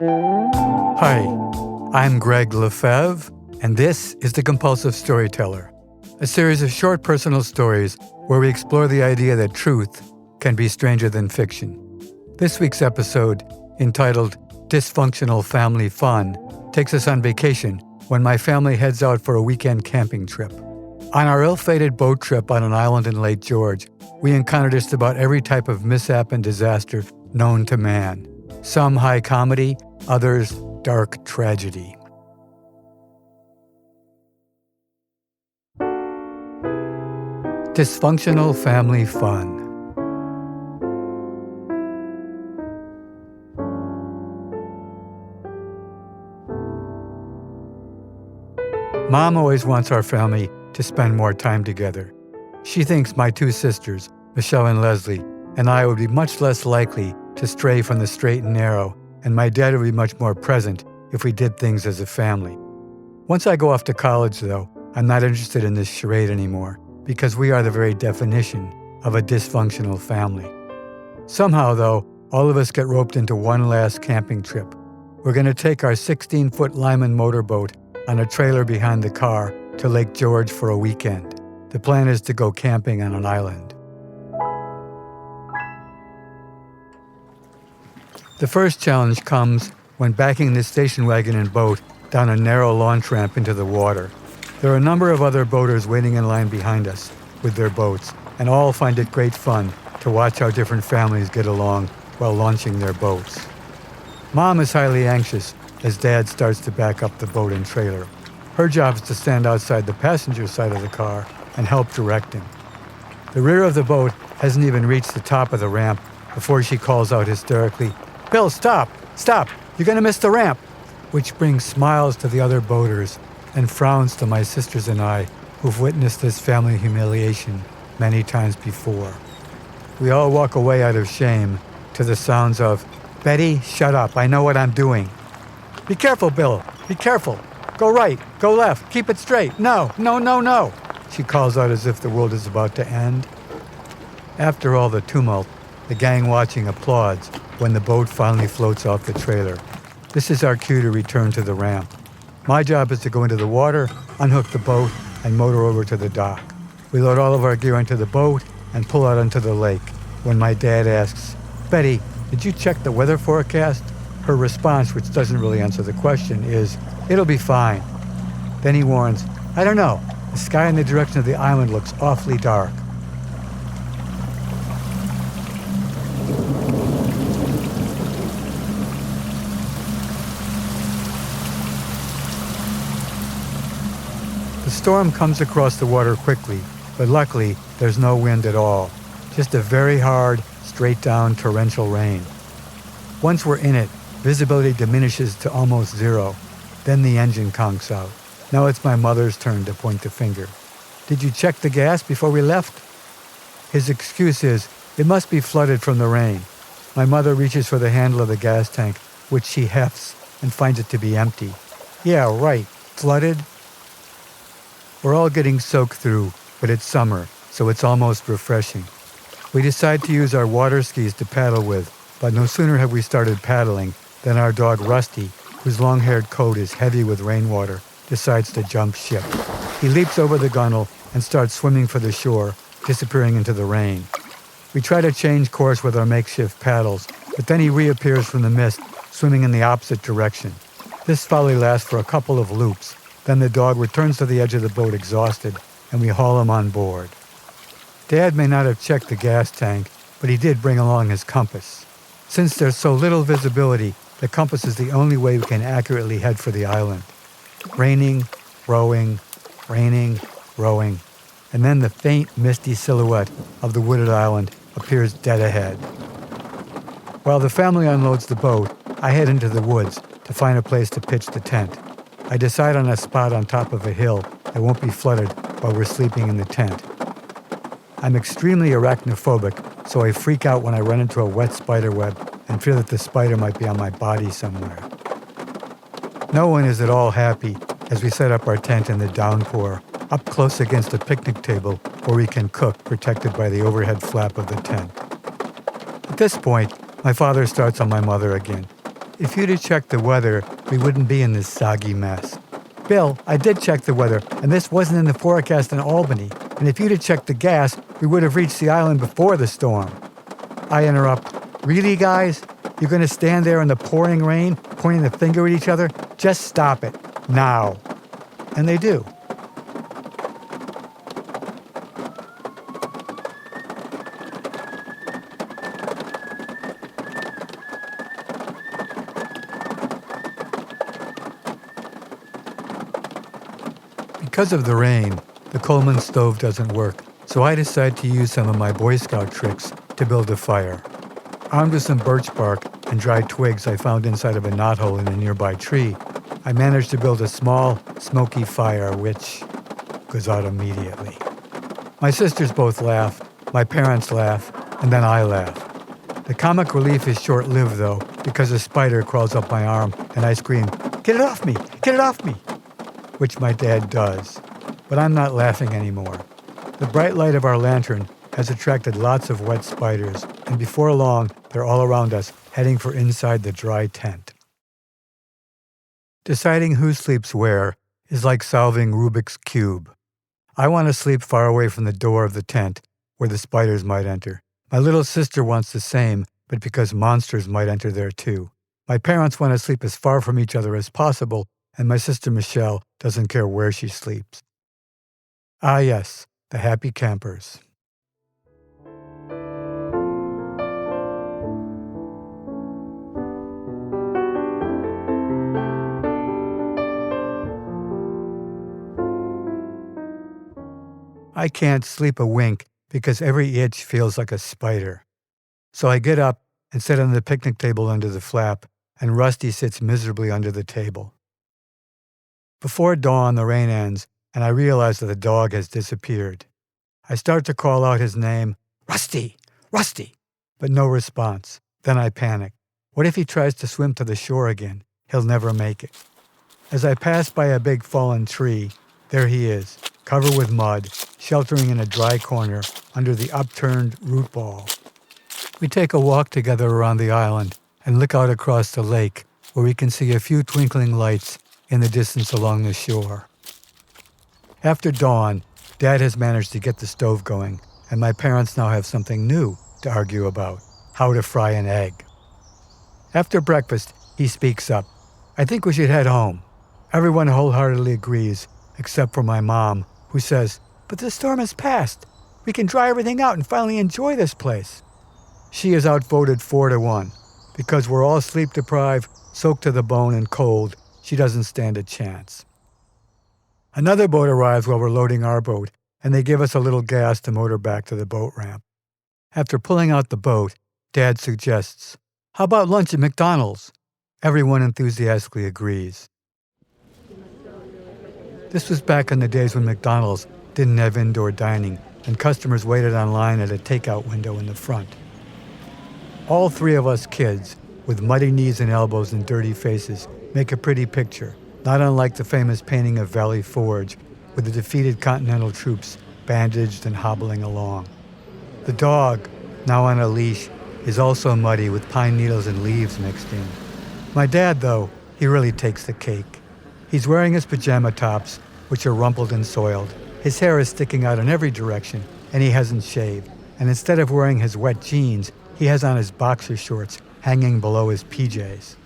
Hi, I'm Gregg Lefebvre, and this is The Compulsive Storyteller, a series of short personal stories where we explore the idea that truth can be stranger than fiction. This week's episode, entitled Dysfunctional Family Fun, takes us on vacation when my family heads out for a weekend camping trip. On our ill-fated boat trip on an island in Lake George, we encountered just about every type of mishap and disaster known to man. Some high comedy, others dark tragedy. Dysfunctional Family Fun. Mom always wants our family to spend more time together. She thinks my two sisters, Michelle and Leslie, and I would be much less likely to stray from the straight and narrow, and my dad would be much more present if we did things as a family. Once I go off to college, though, I'm not interested in this charade anymore, because we are the very definition of a dysfunctional family. Somehow, though, all of us get roped into one last camping trip. We're going to take our 16-foot Lyman motorboat on a trailer behind the car to Lake George for a weekend. The plan is to go camping on an island. The first challenge comes when backing the station wagon and boat down a narrow launch ramp into the water. There are a number of other boaters waiting in line behind us with their boats, and all find it great fun to watch how different families get along while launching their boats. Mom is highly anxious as Dad starts to back up the boat and trailer. Her job is to stand outside the passenger side of the car and help direct him. The rear of the boat hasn't even reached the top of the ramp before she calls out hysterically, "Bill, stop! Stop! You're going to miss the ramp!" Which brings smiles to the other boaters and frowns to my sisters and I, who've witnessed this family humiliation many times before. We all walk away out of shame to the sounds of, "Betty, shut up, I know what I'm doing." "Be careful, Bill, be careful. Go right, go left, keep it straight. No, no, no, no," she calls out as if the world is about to end. After all the tumult, the gang watching applauds when the boat finally floats off the trailer. This is our cue to return to the ramp. My job is to go into the water, unhook the boat, and motor over to the dock. We load all of our gear into the boat and pull out onto the lake when my dad asks, "Betty, did you check the weather forecast?" Her response, which doesn't really answer the question, is, "It'll be fine." Then he warns, "I don't know. The sky in the direction of the island looks awfully dark." The storm comes across the water quickly, but luckily there's no wind at all. Just a very hard, straight-down torrential rain. Once we're in it, visibility diminishes to almost zero. Then the engine conks out. Now it's my mother's turn to point the finger. "Did you check the gas before we left?" His excuse is, "It must be flooded from the rain." My mother reaches for the handle of the gas tank, which she hefts and finds it to be empty. "Yeah, right. Flooded?" We're all getting soaked through, but it's summer, so it's almost refreshing. We decide to use our water skis to paddle with, but no sooner have we started paddling than our dog Rusty, whose long-haired coat is heavy with rainwater, decides to jump ship. He leaps over the gunnel and starts swimming for the shore, disappearing into the rain. We try to change course with our makeshift paddles, but then he reappears from the mist, swimming in the opposite direction. This folly lasts for a couple of loops. Then the dog returns to the edge of the boat exhausted, and we haul him on board. Dad may not have checked the gas tank, but he did bring along his compass. Since there's so little visibility, the compass is the only way we can accurately head for the island. Raining, rowing, and then the faint, misty silhouette of the wooded island appears dead ahead. While the family unloads the boat, I head into the woods to find a place to pitch the tent. I decide on a spot on top of a hill that won't be flooded while we're sleeping in the tent. I'm extremely arachnophobic, so I freak out when I run into a wet spider web and fear that the spider might be on my body somewhere. No one is at all happy as we set up our tent in the downpour, up close against a picnic table where we can cook, protected by the overhead flap of the tent. At this point, my father starts on my mother again. If you'd have checked the weather, we wouldn't be in this soggy mess. Bill, I did check the weather, and this wasn't in the forecast in Albany. And if you'd have checked the gas, we would have reached the island before the storm. I interrupt. Really, guys? You're going to stand there in the pouring rain, pointing the finger at each other? Just stop it. Now. And they do. Because of the rain, the Coleman stove doesn't work, so I decide to use some of my Boy Scout tricks to build a fire. Armed with some birch bark and dried twigs I found inside of a knothole in a nearby tree, I managed to build a small, smoky fire which goes out immediately. My sisters both laugh, my parents laugh, and then I laugh. The comic relief is short-lived, though, because a spider crawls up my arm and I scream, "Get it off me! Get it off me!" which my dad does. But I'm not laughing anymore. The bright light of our lantern has attracted lots of wet spiders, and before long, they're all around us, heading for inside the dry tent. Deciding who sleeps where is like solving Rubik's Cube. I want to sleep far away from the door of the tent, where the spiders might enter. My little sister wants the same, but because monsters might enter there too. My parents want to sleep as far from each other as possible, and my sister Michelle doesn't care where she sleeps. Ah yes, the happy campers. I can't sleep a wink because every itch feels like a spider. So I get up and sit on the picnic table under the flap, and Rusty sits miserably under the table. Before dawn, the rain ends, and I realize that the dog has disappeared. I start to call out his name, "Rusty! Rusty!" but no response. Then I panic. What if he tries to swim to the shore again? He'll never make it. As I pass by a big fallen tree, there he is, covered with mud, sheltering in a dry corner under the upturned root ball. We take a walk together around the island and look out across the lake, where we can see a few twinkling lights in the distance along the shore. After dawn, Dad has managed to get the stove going, and my parents now have something new to argue about: how to fry an egg. After breakfast, he speaks up. "I think we should head home." Everyone wholeheartedly agrees, except for my mom, who says, "But the storm has passed. We can dry everything out and finally enjoy this place." She is outvoted 4-1. Because we're all sleep-deprived, soaked to the bone and cold, she doesn't stand a chance. Another boat arrives while we're loading our boat, and they give us a little gas to motor back to the boat ramp. After pulling out the boat, Dad suggests, "How about lunch at McDonald's?" Everyone enthusiastically agrees. This was back in the days when McDonald's didn't have indoor dining, and customers waited online at a takeout window in the front. All three of us kids, with muddy knees and elbows and dirty faces, make a pretty picture, not unlike the famous painting of Valley Forge, with the defeated Continental troops bandaged and hobbling along. The dog, now on a leash, is also muddy with pine needles and leaves mixed in. My dad, though, he really takes the cake. He's wearing his pajama tops, which are rumpled and soiled. His hair is sticking out in every direction, and he hasn't shaved. And instead of wearing his wet jeans, he has on his boxer shorts hanging below his PJs.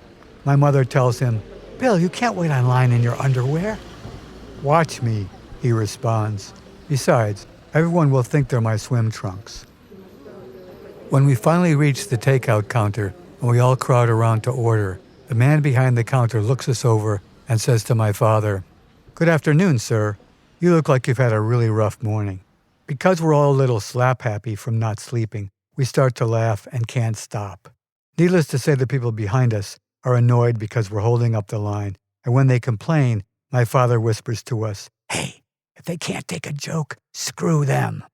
My mother tells him, "Bill, you can't wait online in your underwear." "Watch me," he responds. Besides, everyone will think they're my swim trunks. When we finally reach the takeout counter and we all crowd around to order, the man behind the counter looks us over and says to my father, "Good afternoon, sir. You look like you've had a really rough morning." Because we're all a little slap-happy from not sleeping, we start to laugh and can't stop. Needless to say, the people behind us are annoyed because we're holding up the line, and when they complain, my father whispers to us, "Hey, if they can't take a joke, screw them,"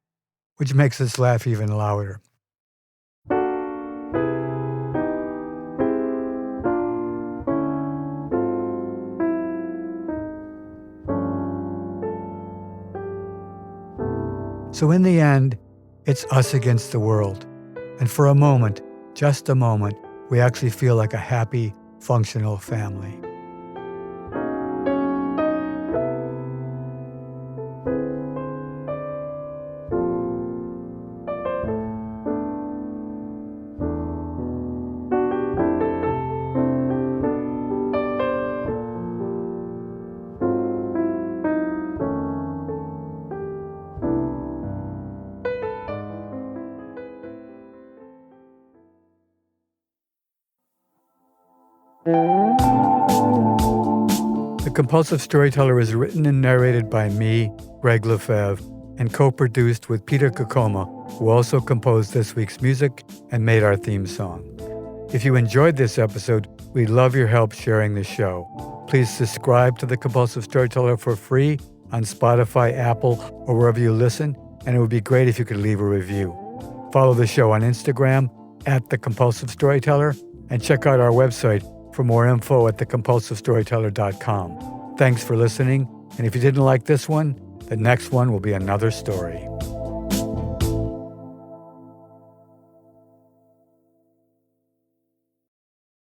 which makes us laugh even louder. So in the end, it's us against the world. And for a moment, just a moment, we actually feel like a happy, Dysfunctional Family. The Compulsive Storyteller is written and narrated by me, Gregg, and co-produced with Peter Kokoma, who also composed this week's music and made our theme song. If you enjoyed this episode, we'd love your help sharing the show. Please subscribe to The Compulsive Storyteller for free on Spotify, Apple, or wherever you listen, and it would be great if you could leave a review. Follow the show on Instagram @The Compulsive Storyteller, and check out our website for more info at thecompulsivestoryteller.com. Thanks for listening, and if you didn't like this one, the next one will be another story.